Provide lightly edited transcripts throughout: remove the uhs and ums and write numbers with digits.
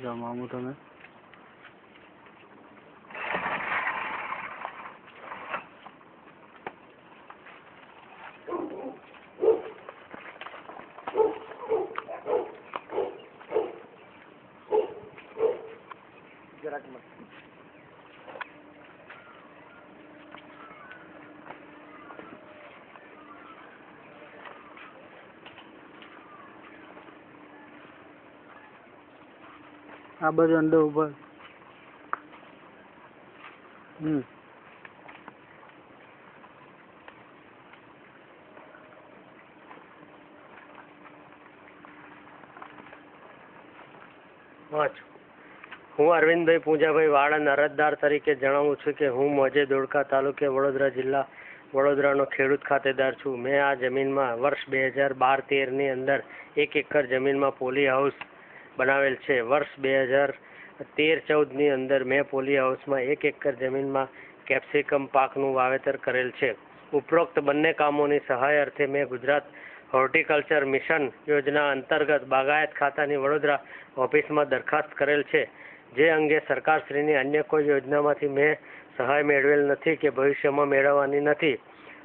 જમામું તમે જરાક મત આ બધું અંદર ઉપર હું અરવિંદભાઈ પૂંજાભાઈ વાળંદ અરજદાર તરીકે જણાવું છું કે હું મોજે ધોળકા તાલુકે વડોદરા જિલ્લા વડોદરાનો ખેડૂત ખાતેદાર છું. મેં આ જમીનમાં વર્ષ 2012-13ની અંદર 1 એકર જમીનમાં પોલી હાઉસ બનાવેલ છે. વર્ષ 2013-14ની અંદર મેં પોલી હાઉસમાં 1 એકર જમીનમાં કેપ્સિકમ પાકનું વાવેતર કરેલ છે. ઉપરોક્ત બંને કામોની સહાય અર્થે મેં ગુજરાત હોર્ટિકલ્ચર મિશન યોજના અંતર્ગત બાગાયત ખાતાની વડોદરા ઓફિસમાં દરખાસ્ત કરેલ છે. જે અંગે સરકારશ્રીની અન્ય કોઈ યોજનામાંથી મેં સહાય મેળવેલ નથી કે ભવિષ્યમાં મેળવવાની નથી.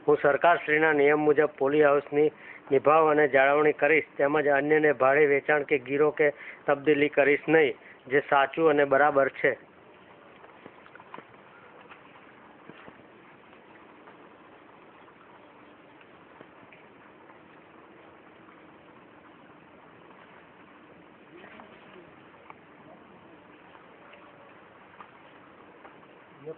હું સરકારશ્રીના નિયમ મુજબ પોલી હાઉસની નિભાવ અને જાળવણી કરીશ, તેમજ અન્યને ભાડે વેચાણ કે ગીરો કે તબદીલી કરીશ નહીં, જે સાચું અને બરાબર છે. ये